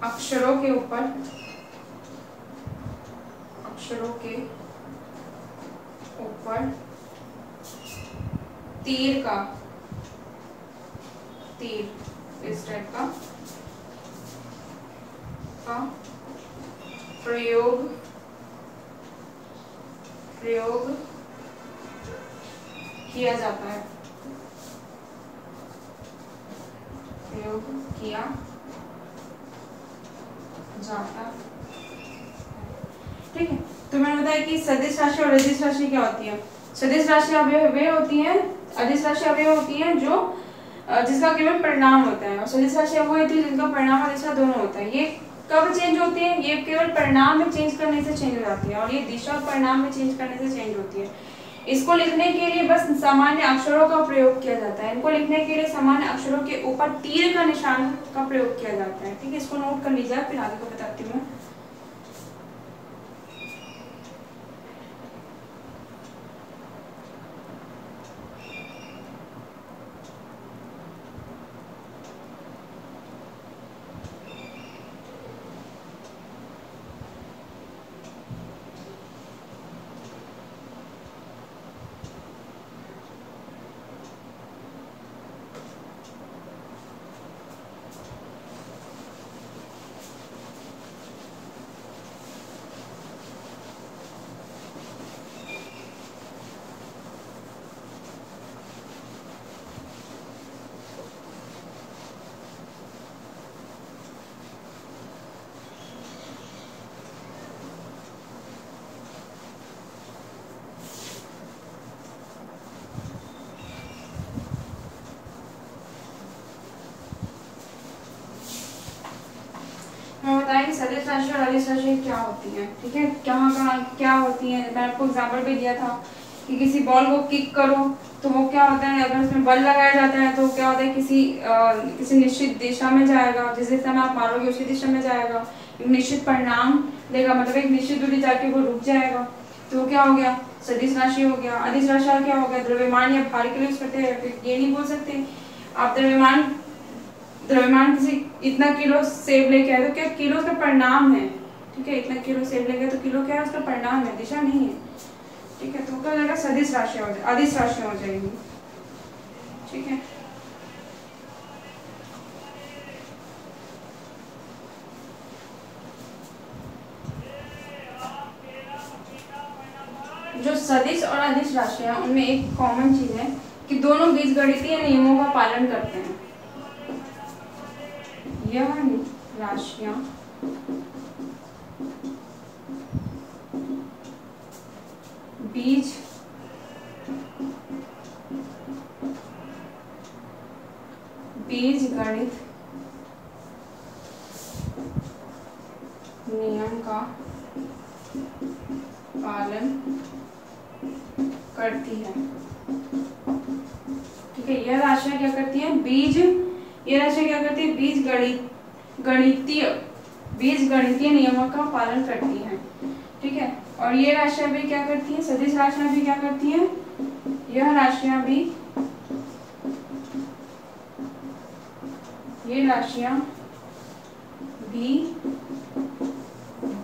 अक्षरों के ऊपर तीर इस टाइप का प्रयोग किया जाता है। ठीक है, तो मैंने बताया कि सदिश राशि और अदिश राशि क्या होती है। सदिश राशि वे होती हैं, अदिश राशि वे होती हैं जो जिसका केवल परिणाम होता है, और सदिश राशि वो होती है जिनका परिणाम और दिशा दोनों होता है। ये कब चेंज होती है? ये केवल परिणाम में चेंज करने से चेंज हो जाती है, और ये दिशा और परिणाम में चेंज करने से चेंज होती है। इसको लिखने के लिए बस सामान्य अक्षरों का प्रयोग किया जाता है। इनको लिखने के लिए सामान्य अक्षरों के ऊपर तीर का निशान का प्रयोग किया जाता है। ठीक है, इसको नोट कर लीजिए, फिर आगे को बताती हूँ। सदिश राशि और अदिश राशि क्या होती है। ठीक है, कहाँ क्या होती है। मैंने आपको एग्जाम्पल भी दिया था कि किसी बॉल को किक करो तो वो क्या होता है, अगर उसमें बल लगाया जाता है तो क्या होता है, किसी निश्चित दिशा में जाएगा, जिस दिशा में आप मारोगे उसी दिशा में जाएगा, एक निश्चित परिणाम देगा, मतलब एक निश्चित दूरी जाके वो रुक जाएगा। तो क्या हो गया, सदिश राशि हो गया। अदिश राशि क्या हो गया, द्रव्यमान या भार के लिए यूज करते हैं, ये नहीं बोल सकते आप द्रव्यमान किसी इतना किलो सेब लेके आए तो क्या किलो उसका परिणाम है, ठीक है, इतना किलो सेब लेके तो किलो क्या है, उसका परिणाम है, दिशा नहीं है, ठीक है। तो क्या हो जाएगा, सदिश राशि हो जाएगी, अदिश राशि हो जाएगी, ठीक है। जो सदिश और अदिश राशि है उनमें एक कॉमन चीज है कि दोनों बीजगणितीय नियमों का पालन करते हैं। यह राशियां बीज गणित नियम का पालन करती है, ठीक है। यह राशियां क्या करती हैं, ये राशियां क्या करती है, बीज गणितीय नियमों का पालन करती हैं, ठीक है। और ये राशियां भी क्या करती हैं, सदिश राशियां भी क्या करती हैं, यह राशियां भी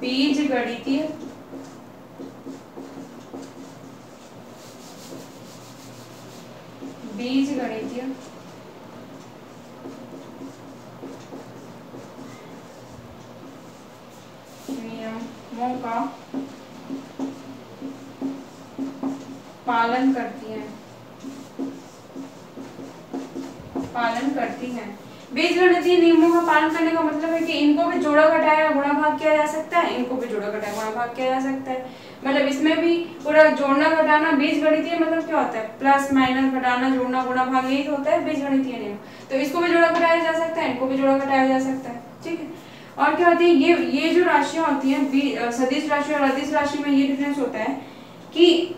बीज गणितीय नियमों का पालन करती हैं। बीजगणितीय नियमों का पालन करने का मतलब है कि इनको भी जोड़ा घटाया गुणा भाग किया जा सकता है, इनको भी जोड़ा घटाया गुणा भाग किया जा सकता है। मतलब इसमें भी पूरा जोड़ना घटाना, बीजगणितीय मतलब क्या होता है, प्लस माइनस घटाना जोड़ना गुणा भाग, यही तो होता है बीजगणितीय नियम। तो इसको भी जोड़ा घटाया जा सकता है, इनको भी जोड़ा घटाया जा सकता है, ठीक है। और क्या होती है, ये जो राशियां होती हैं सदिश राशि और अदिश राशि में ये डिफरेंस होता है कि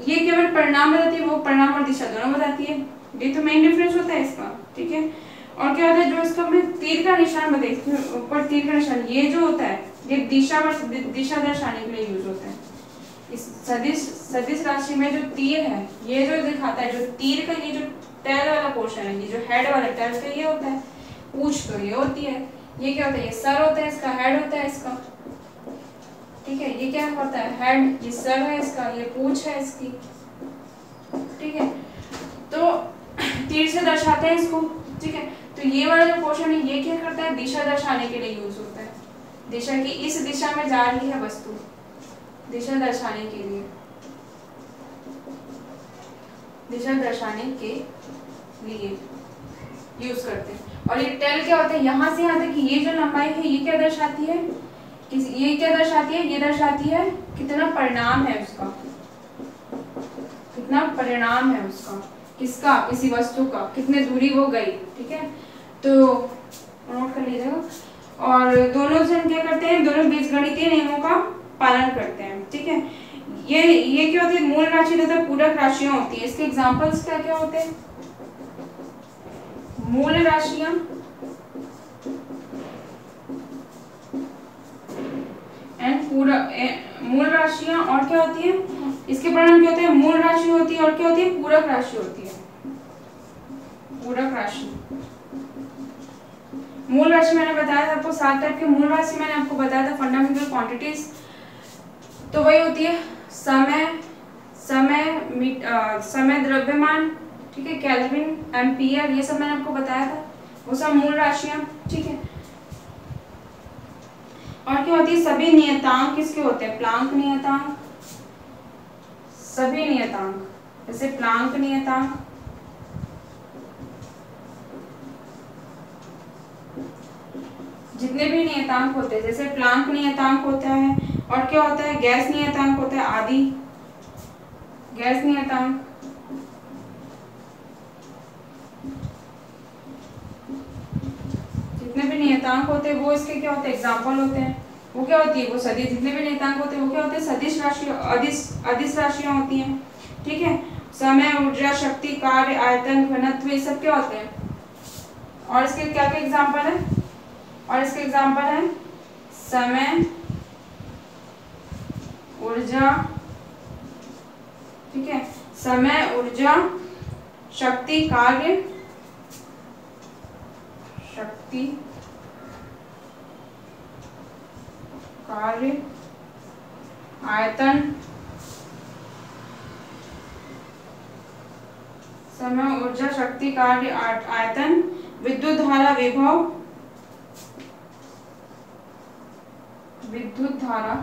ये केवल परिणाम बताती है, वो परिणाम और दिशा दोनों बताती है, ये तो मेन डिफरेंस होता है इसका, ठीक है। और क्या होता है, जो इसका मैं तीर का निशान बताइए, ऊपर तीर का निशान, ये जो होता है ये दिशा दर्शाने के लिए यूज होता है। इस सदिश राशि में जो तीर है, ये जो दिखाता है, जो तीर का ये जो टैल वाला पोर्शन है, ये जो हेड वाला टैल का ये होता है, पूंछ तो ये होती है, ये क्या होता है, ये सर होता है इसका, हेड होता है इसका, ठीक है। ये क्या होता है, हेड, ये सर है इसका, ये पूंछ है इसकी, ठीक है। तो तीर से दर्शाते हैं इसको, ठीक है। तो ये वाला जो पोर्शन है ये क्या करता है, दिशा दर्शाने के लिए यूज होता है, दिशा की इस दिशा में जा रही है वस्तु, दिशा दर्शाने के लिए यूज करते हैं। और ये टेल क्या होता है, यहाँ से यहाँ तक की ये जो लंबाई है ये क्या दर्शाती है, ये दर्शाती है कितना परिणाम है उसका, किसका, किसी वस्तु का, कितने दूरी वो गई, ठीक है। तो नोट कर लीजिएगा। और दोनों जन क्या करते हैं, दोनों बीजगणितीय नियमों का पालन करते हैं, ठीक है। ये क्या होती है, मूल राशि तथा पूरक राशियां होती है। इसके एग्जांपल्स क्या क्या होते हैं, मूल राशियां मूल राशियां और क्या होती है, इसके परिणाम क्या होते हैं, मूल राशि होती है और क्या होती है, पूरक राशि होती है। पूरक राशि, मूल राशि मैंने बताया था आपको, 7 टाइप के मूल राशि मैंने आपको बताया था, फंडामेंटल क्वांटिटीज। तो वही होती है समय द्रव्यमान, ठीक है, केल्विन, एम्पियर, ये सब मैंने आपको बताया था, वो सब मूल राशियां, ठीक है। और क्या होती है, सभी नियतांक किसके होते हैं, प्लांक नियतांक, सभी नियतांक, जैसे प्लांक नियतांक, जितने भी नियतांक होते हैं, जैसे प्लांक नियतांक होता है, और क्या होता है, गैस नियतांक होता है, आदि गैस नियतांक, जितने भी नियतांक होते हैं वो इसके क्या होते हैं, एग्जाम्पल होते हैं। वो क्या होती है, वो सदिश, जितने भी नियतांक होते हैं वो क्या होते हैं, सदिश राशि, अदिश राशियां होती हैं, ठीक है। समय, ऊर्जा, शक्ति, कार्य, आयतन, घनत्व, ये सब क्या होते हैं। और इसके क्या क्या एग्जाम्पल है, समय, ऊर्जा, ठीक है। समय, ऊर्जा, शक्ति, कार्य, शक्ति, कार्य, आयतन, समय, ऊर्जा, शक्ति, कार्य, आयतन, विद्युत धारा, विभव, विद्युत धारा,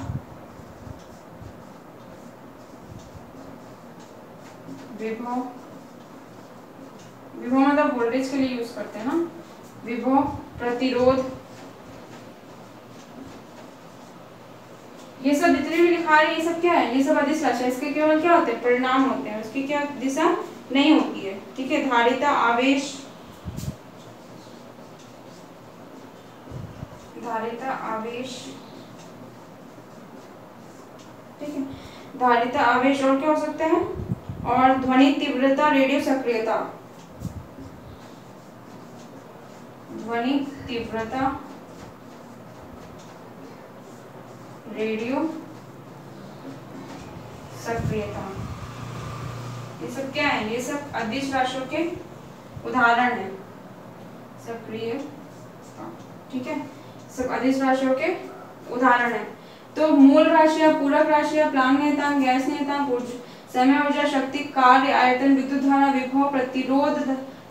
विभव, विभव मतलब वोल्टेज के लिए यूज करते हैं ना, विभव, प्रतिरोध, ये सब जितने भी लिखा है ये सब क्या है, ये सब अदिश राशि है, इसके केवल क्या होते हैं, परिणाम होते हैं, उसकी क्या दिशा नहीं होती है। ठीक है। धारिता, आवेश, धारिता, आवेश, ठीक है, धारिता, आवेश, और क्या हो सकता है, और ध्वनि तीव्रता, रेडियो सक्रियता, ध्वनि तीव्रता, रेडियो सक्रियता, ये सब क्या है, ये सब अदिश राशियों के उदाहरण हैं। सक्रिय, ठीक है, सब अदिश राशियों के उदाहरण हैं। तो मूल राशियां, पूरक राशियां, प्लांग नियतांक, गैस नियतांक, समय, ऊर्जा, शक्ति, कार्य, आयतन, विद्युत धारा, विभव, प्रतिरोध,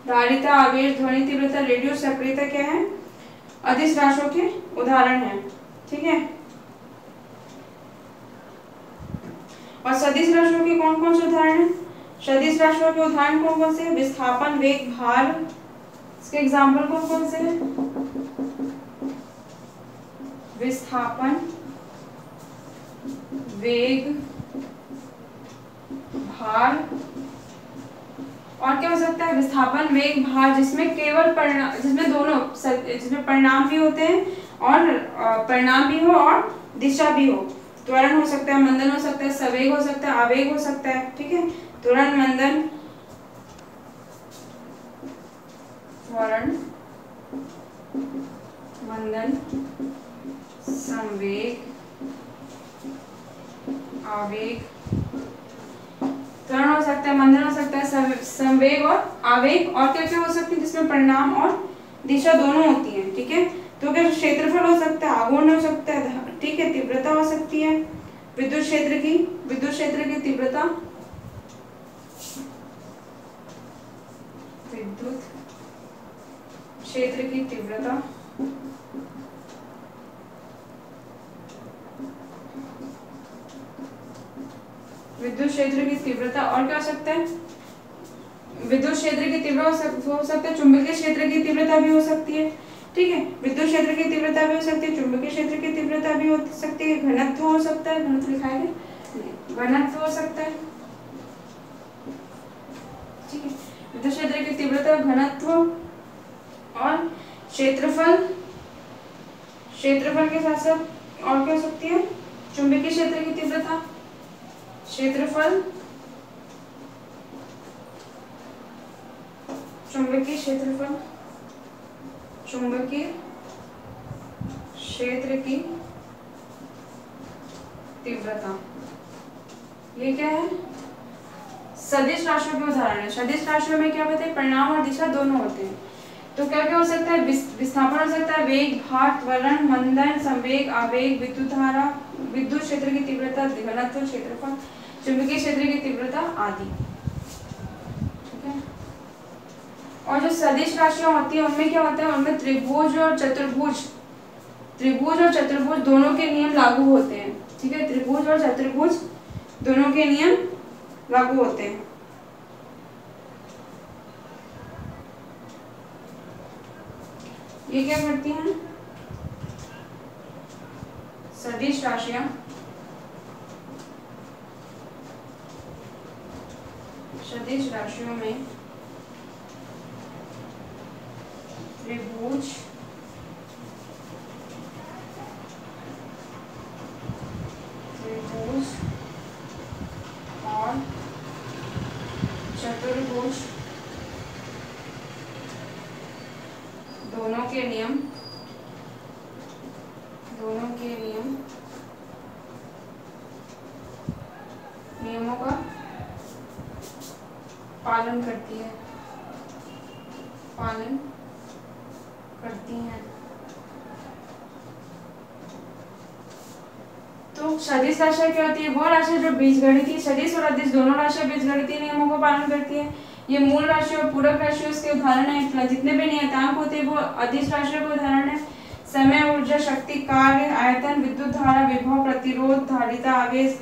धारिता, आवेश, ध्वनि तीव्रता, रेडियो सक्रियता क्या है, अदिश राशियों के उदाहरण हैं। ठीक है। और सदिश राशियों के कौन कौन से उदाहरण हैं, सदिश राशियों के उदाहरण कौन कौन से हैं, विस्थापन, वेग, भार, इसके एग्जाम्पल कौन कौन से हैं, विस्थापन, वेग, भार, और क्या हो सकता है, विस्थापन, वेग, भार, जिसमें केवल परिणाम, जिसमें दोनों, जिसमें परिणाम भी होते हैं और परिणाम भी हो और दिशा भी हो। त्वरण हो सकता है, मंदन हो सकता है, सवेग हो सकता है, आवेग हो सकता है। ठीक है। त्वरण, मंदन, त्वरण, मंदन, संवेग, आवेग, त्वरण हो सकता है, मंदन हो सकता है, संवेग और आवेग, और क्या क्या हो सकती है, जिसमें परिणाम और दिशा दोनों होती है। ठीक है। तो क्या क्षेत्रफल हो सकता है, आघूर्ण हो सकता है, ठीक है, तीव्रता हो सकती है, विद्युत क्षेत्र की तीव्रता, विद्युत क्षेत्र की तीव्रता, विद्युत क्षेत्र की तीव्रता, और क्या हो सकता है, विद्युत क्षेत्र की तीव्रता हो सकता है, चुंबकीय क्षेत्र की तीव्रता भी हो सकती है। ठीक है। विद्युत क्षेत्र की तीव्रता भी हो सकती है, चुंबकीय क्षेत्र की तीव्रता भी हो सकती है, घनत्व हो सकता है, घनत्व लिखा है, घनत्व हो सकता है। ठीक है। विद्युत क्षेत्र की तीव्रता, घनत्व, और क्षेत्रफल, क्षेत्रफल के साथ साथ और क्या हो सकती है, चुंबकीय क्षेत्र की तीव्रता, क्षेत्रफल, चुंबकीय क्षेत्रफल, चुंबकीय क्षेत्र की तीव्रता, ये क्या है, सदिश राशियों के उदाहरण है। सदिश राशियों में क्या होते हैं, परिणाम और दिशा दोनों होते हैं। तो क्या क्या हो सकता है, विस्थापन हो सकता है, वेग, भार, त्वरण, मंदन, संवेग, आवेग, विद्युत धारा, विद्युत क्षेत्र की तीव्रता, घनत्व, क्षेत्रफल, चुंबकीय क्षेत्र की तीव्रता आदि। ठीक है। और जो सदिश राशियां होती है उनमें क्या होता है, उनमें त्रिभुज और चतुर्भुज, त्रिभुज और चतुर्भुज दोनों के नियम लागू होते हैं। ठीक है। त्रिभुज और चतुर्भुज दोनों के नियम लागू होते हैं। ये क्या करती हैं, सदिश राशियां सदिश राशियों में त्रिभुज, त्रिभुज और चतुर्भुज दोनों के नियम, नियमों का पालन करती है, पालन करती हैं। तो सदिश राशियां क्या होती है? वो राशि जो बीजगणितीय सदिश और अदिश दोनों राशियां बीजगणितीय नियमों को पालन करती है। ये मूल राशि और पूरक राशि उसके उदाहरण है। जितने भी नियतांक होते हैं वो अदिश राशियों के उदाहरण है। समय, ऊर्जा, शक्ति, कार्य, आयतन, विद्युत धारा, विभव, प्रतिरोध, धारिता, आवेश,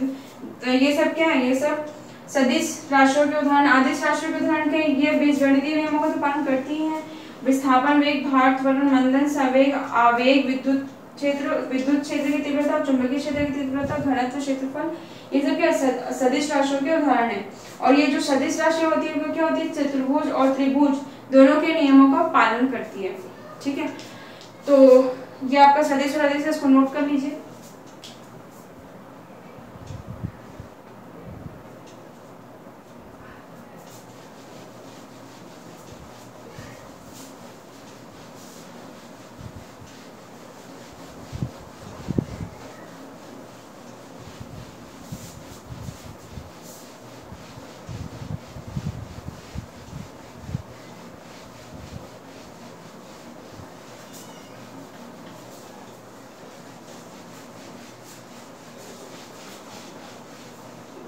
ये सब क्या है? ये सब सदिश राशियों के उदाहरण। अदिश राशियों के उदाहरण के ये बीजगणितीय नियमों का पालन करती हैं। विस्थापन, वेग, भार, त्वरण, मंदन, संवेग, आवेग, विद्युत क्षेत्र की तीव्रता, चुंबकीय क्षेत्र की तीव्रता, घनत्व, क्षेत्रफल, ये सब क्या सदिश राशियों के उदाहरण है। और ये जो सदिश राशि होती है वो क्या होती है? चतुर्भुज और त्रिभुज दोनों के नियमों का पालन करती है। ठीक है, तो ये आपका सदिश और अदिश है, इसको नोट कर लीजिए।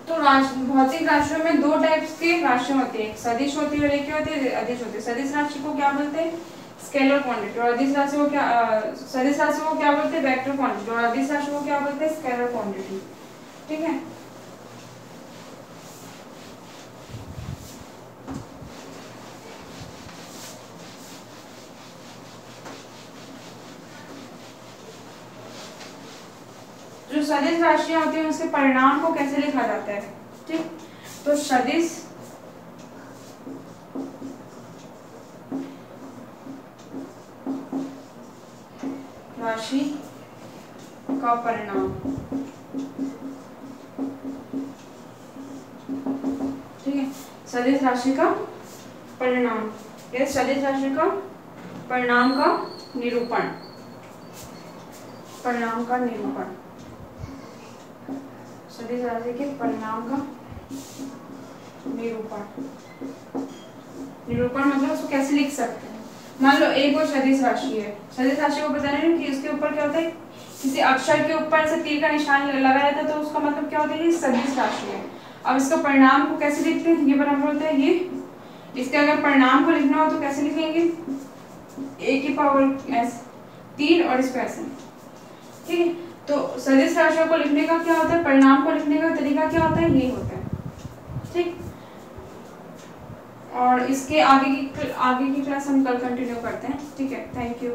तो भौतिक राशियों में दो टाइप्स के राशियां होती है, एक सदिश होती है और एक क्या होती है? अदिश होती है। सदिश राशि को क्या बोलते हैं? Scalar quantity. और अदिश राशि को क्या सदिश राशि को क्या बोलते हैं? Vector quantity. और अदिश राशि को क्या बोलते हैं? Scalar quantity. ठीक है, जो सदिश राशियां होती हैं उसके परिणाम को कैसे लिखा जाता है? ठीक, तो सदिश राशि का परिणाम, ठीक है, सदिश राशि का परिणाम, ये सदिश राशि का परिणाम का निरूपण, परिणाम का निरूपण, सदिश राशि के परिणाम का निरूपण। निरूपण मतलब उसको कैसे लिख सकते हैं? मान लो एक और सदिश राशि है, सदिश राशि को बताना है कि इसके ऊपर क्या होता है? किसी अक्षर के ऊपर से तीर का निशान लगा रहता है, तो उसका मतलब क्या होता है? ये सदिश राशि है। अब इसका परिणाम को कैसे लिखते हैं? ये बराबर होता है ये, इसके अगर परिणाम को लिखना हो तो कैसे लिखेंगे? a की पावर s, तीर और इसको ऐसे। ठीक है, तो सदिश राशियों को लिखने का क्या होता है? परिणाम को लिखने का तरीका क्या होता है? ये होता है। ठीक, और इसके आगे की क्लास हम कल कंटिन्यू करते हैं। ठीक है, थैंक यू।